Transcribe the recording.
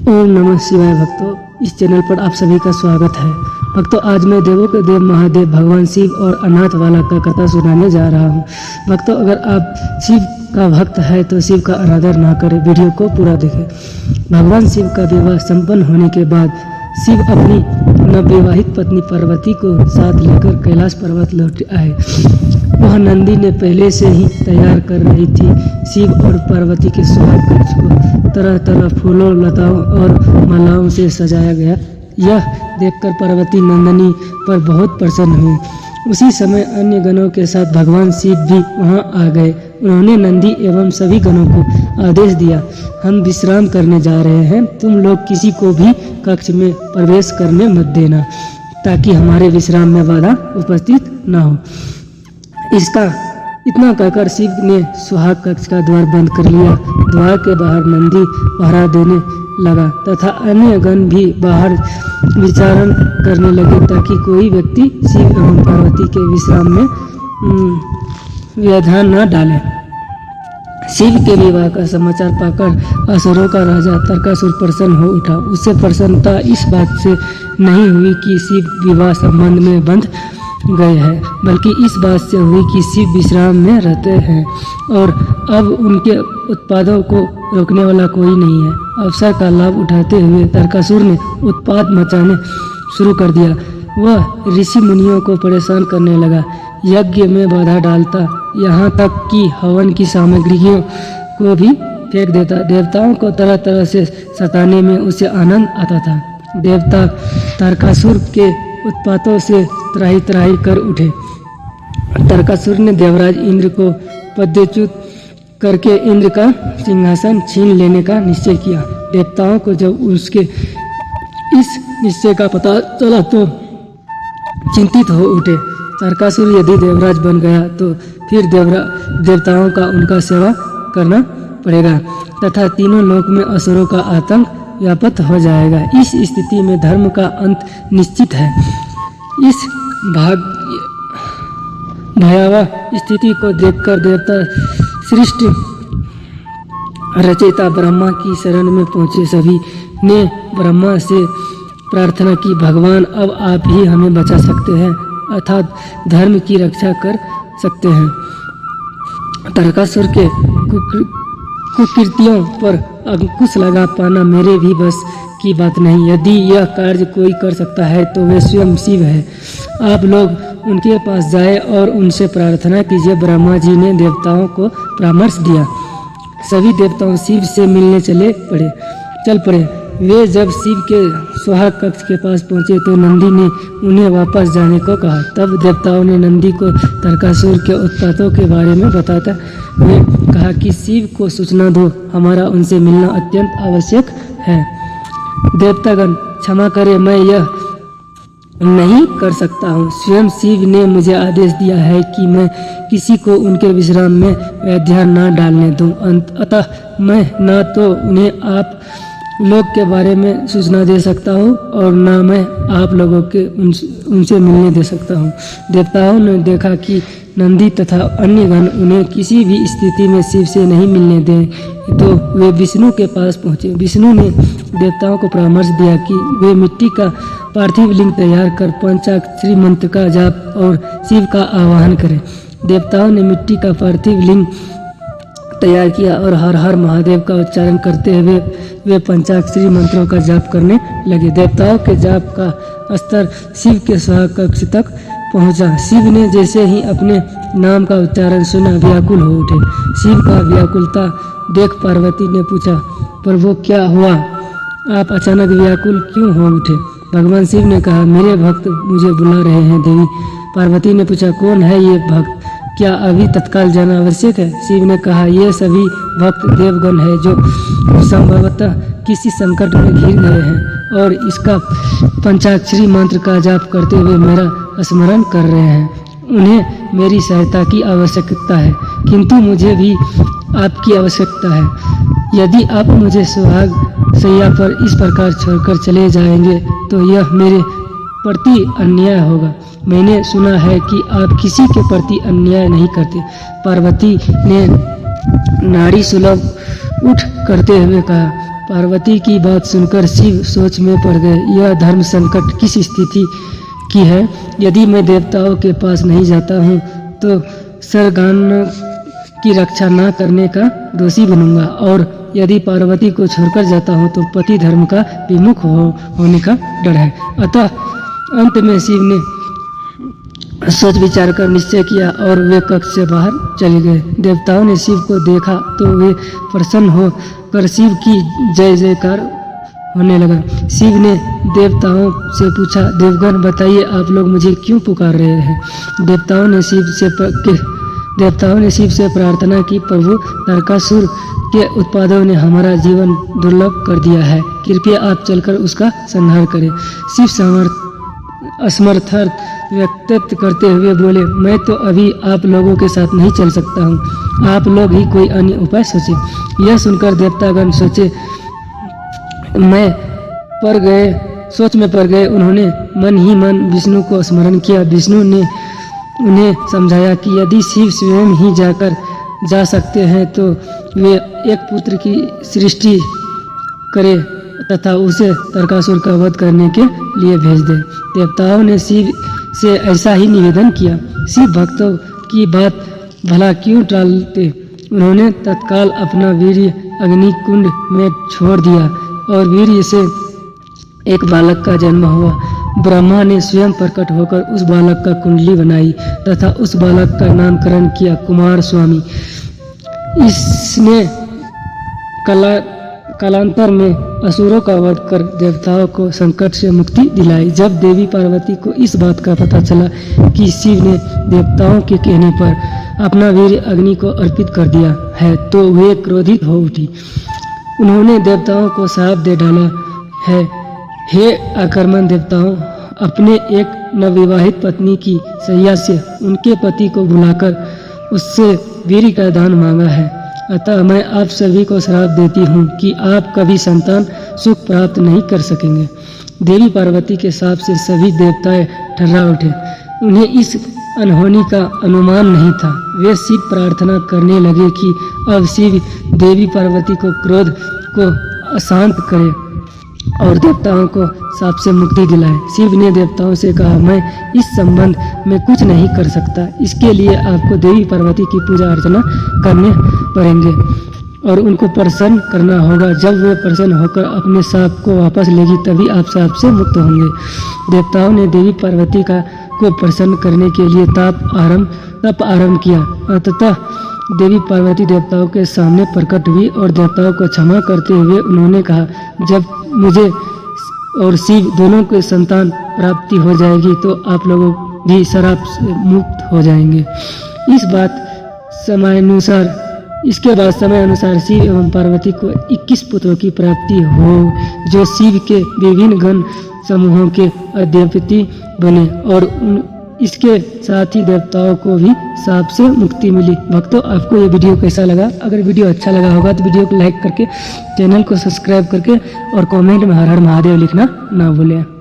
ओम नमः शिवाय। भक्तों, इस चैनल पर आप सभी का स्वागत है। भक्तों, आज मैं देवों के देव महादेव भगवान शिव और अनाथ वाला का कथा सुनाने जा रहा हूँ। भक्तों, अगर आप शिव का भक्त है तो शिव का अनादर ना करें, वीडियो को पूरा देखें। भगवान शिव का विवाह संपन्न होने के बाद शिव अपनी नवविवाहित पत्नी पार्वती को साथ लेकर कैलाश पर्वत लौट आए। वह नंदी ने पहले से ही तैयार कर रही थी। शिव और पार्वती के सुहाग कक्ष को तरह तरह फूलों, लताओं और मालाओं से सजाया गया। यह देखकर पार्वती नंदनी पर बहुत प्रसन्न हुई। उसी समय अन्य गणों के साथ भगवान शिव भी वहां आ गए। उन्होंने नंदी एवं सभी गणों को आदेश दिया, हम विश्राम करने जा रहे हैं, तुम लोग किसी को भी कक्ष में प्रवेश करने मत देना, ताकि हमारे विश्राम में बाधा उपस्थित न हो। इतना कहकर शिव ने सुहाग कक्ष का द्वार बंद कर लिया। द्वार के बाहर नंदी पहरा देने लगा तथा अन्य गण भी बाहर विचरण करने लगे, ताकि कोई व्यक्ति शिव एवं पार्वती के विश्राम में व्यवधान न डाले। शिव के विवाह का समाचार पाकर असुरों का राजा तारकासुर प्रसन्न हो उठा। उससे प्रसन्नता इस बात से नहीं हुई कि शिव विवाह संबंध में बंध गए हैं, बल्कि इस बात से हुई कि शिव विश्राम में रहते हैं और अब उनके उत्पादों को रोकने वाला कोई नहीं है। अवसर का लाभ उठाते हुए तारकासुर ने उत्पात मचाने शुरू कर दिया। वह ऋषि मुनियों को परेशान करने लगा, यज्ञ में बाधा डालता, यहाँ तक कि हवन की सामग्रियों को भी फेंक देता। देवताओं को तरह तरह से सताने में उसे आनंद आता था। देवता तारकासुर के उत्पातों से त्राही त्राही कर उठे। तारकासुर ने देवराज इंद्र को पदच्युत करके इंद्र का सिंहासन छीन लेने का निश्चय किया। देवताओं को जब उसके इस निश्चय का पता चला तो चिंतित हो उठे। तारकासुर यदि देवराज बन गया तो फिर देवताओं का उनका सेवा करना पड़ेगा तथा तीनों लोक में असुरों का आतंक व्याप्त हो जाएगा। इस स्थिति में धर्म का अंत निश्चित है। इस भयावह स्थिति को देखकर देवता सृष्टि रचयिता ब्रह्मा की शरण में पहुंचे। सभी ने ब्रह्मा से प्रार्थना की, भगवान अब आप ही हमें बचा सकते हैं, अर्थात धर्म की रक्षा कर सकते हैं। तारकासुर के कुकृत्यों पर अंकुश लगा पाना मेरे भी बस की बात नहीं। यदि यह कार्य कोई कर सकता है तो वे स्वयं शिव है। आप लोग उनके पास जाए और उनसे प्रार्थना कीजिए। ब्रह्मा जी ने देवताओं को परामर्श दिया। सभी देवताओं शिव से मिलने चल पड़े। वे जब शिव के सुहाग कक्ष के पास पहुंचे तो नंदी ने उन्हें वापस जाने को कहा। तब देवताओं ने नंदी को तारकासुर के उत्पातों के बारे में बताते हुए कहा कि शिव को सूचना दो, हमारा उनसे मिलना अत्यंत आवश्यक है। देवतागण क्षमा करें, मैं यह नहीं कर सकता हूँ। स्वयं शिव ने मुझे आदेश दिया है कि मैं किसी को उनके विश्राम में व्यवधान न डालने दूँ। अतः मैं न तो उन्हें आप लोग के बारे में सूचना दे सकता हूँ और न मैं आप लोगों के उनसे मिलने दे सकता हूँ। देवताओं ने देखा कि नंदी तथा अन्य गण उन्हें किसी भी स्थिति में शिव से नहीं मिलने दें तो वे विष्णु के पास पहुँचे। विष्णु ने देवताओं को परामर्श दिया कि वे मिट्टी का पार्थिव लिंग तैयार कर पंचाक्षरी मंत्र का जाप और शिव का आवाहन करें। देवताओं ने मिट्टी का पार्थिव लिंग तैयार किया और हर हर महादेव का उच्चारण करते हुए वे पंचाक्षरी मंत्रों का जाप करने लगे। देवताओं के जाप का स्तर शिव के सुहाग कक्ष तक पहुंचा। शिव ने जैसे ही अपने नाम का उच्चारण सुना, व्याकुल हो उठे। शिव का व्याकुलता देख पार्वती ने पूछा, प्रभु क्या हुआ, आप अचानक व्याकुल क्यों हो उठे? भगवान शिव ने कहा, मेरे भक्त मुझे बुला रहे हैं देवी। पार्वती ने पूछा, कौन है ये भक्त, क्या अभी तत्काल जाना आवश्यक है? शिव ने कहा, ये सभी भक्त देवगण है जो संभवतः किसी संकट में घिर गए हैं और इसका पंचाक्षरी मंत्र का जाप करते हुए मेरा स्मरण कर रहे हैं। उन्हें मेरी सहायता की आवश्यकता है, किंतु मुझे भी आपकी आवश्यकता है। यदि आप मुझे सुहाग शैया पर इस प्रकार छोड़कर चले जाएंगे तो यह मेरे प्रति अन्याय होगा। मैंने सुना है कि आप किसी के प्रति अन्याय नहीं करते। पार्वती ने नाड़ी सुलभ उठ करते हुए कहा, पार्वती की बात सुनकर शिव सोच में पड़ गए। यह धर्म संकट किस स्थिति की है? यदि मैं देवताओं के पास नहीं जाता हूँ तो सरगान की रक्षा न करने का दोषी बनूंगा, और यदि पार्वती को छोड़कर जाता हूँ तो पति धर्म का विमुख होने का डर है। अतः अंत में शिव ने सोच विचार कर निश्चय किया और वे कक्ष से बाहर चले गए। देवताओं ने शिव को देखा तो वे प्रसन्न होकर शिव की जय जयकार होने लगा। शिव ने देवताओं से पूछा, देवगण बताइए आप लोग मुझे क्यों पुकार रहे हैं? देवताओं ने शिव से प्रार्थना की, प्रभु तारकासुर के उत्पादों ने हमारा जीवन दुर्लभ कर दिया है, कृपया आप चलकर उसका संहार करें। शिव असमर्थ व्यक्त करते हुए बोले, मैं तो अभी आप लोगों के साथ नहीं चल सकता हूँ, आप लोग ही कोई अन्य उपाय सोचें। यह सुनकर देवतागण सोच में पड़ गए। उन्होंने मन ही मन विष्णु को स्मरण किया। विष्णु ने उन्हें समझाया कि यदि शिव स्वयं ही जा सकते हैं तो वे एक पुत्र की सृष्टि करें तथा उसे तारकासुर का वध करने के लिए भेज दें। देवताओं ने शिव से ऐसा ही निवेदन किया। शिव भक्तों की बात भला क्यों टालते? उन्होंने तत्काल अपना वीर्य अग्नि कुंड में छोड़ दिया और वीर्य से एक बालक का जन्म हुआ। ब्रह्मा ने स्वयं प्रकट होकर उस बालक का कुंडली बनाई तथा उस बालक का नामकरण किया कुमार स्वामी। इसने कालांतर में असुरों का वध कर देवताओं को संकट से मुक्ति दिलाई। जब देवी पार्वती को इस बात का पता चला कि शिव ने देवताओं के कहने पर अपना वीर अग्नि को अर्पित कर दिया है तो वे क्रोधित हो उठी। उन्होंने देवताओं को श्राप दे डाला है, हे आक्रमण देवताओं, अपने एक नवविवाहित पत्नी की शैया से उनके पति को बुलाकर उससे वीर का दान मांगा है। अतः मैं आप सभी को श्राप देती हूँ कि आप कभी संतान सुख प्राप्त नहीं कर सकेंगे। देवी पार्वती के श्राप से सभी देवताएं ठर्रा उठे। उन्हें इस अनहोनी का अनुमान नहीं था। वे शिव प्रार्थना करने लगे कि अब शिव देवी पार्वती को क्रोध को अशांत करे और देवताओं को श्राप से मुक्ति दिलाए। शिव ने देवताओं से कहा, मैं इस संबंध में कुछ नहीं कर सकता, इसके लिए आपको देवी पार्वती की पूजा अर्चना करने पड़ेंगे और उनको प्रसन्न करना होगा। जब वे प्रसन्न होकर अपने श्राप को वापस लेगी तभी आप श्राप से मुक्त होंगे। देवताओं ने देवी पार्वती को प्रसन्न करने के लिए तप आरंभ किया। अंततः देवी पार्वती देवताओं के सामने प्रकट हुई और देवताओं को क्षमा करते हुए उन्होंने कहा, जब मुझे और शिव दोनों के संतान प्राप्ति हो जाएगी तो आप लोगों भी श्राप से मुक्त हो जाएंगे। इसके बाद समय अनुसार शिव एवं पार्वती को 21 पुत्रों की प्राप्ति हो जो शिव के विभिन्न गण समूहों के अधिपति बने और इसके साथ ही देवताओं को भी श्राप से मुक्ति मिली। भक्तों, आपको ये वीडियो कैसा लगा? अगर वीडियो अच्छा लगा होगा तो वीडियो को लाइक करके चैनल को सब्सक्राइब करके और कमेंट में हर हर महादेव लिखना ना भूलें।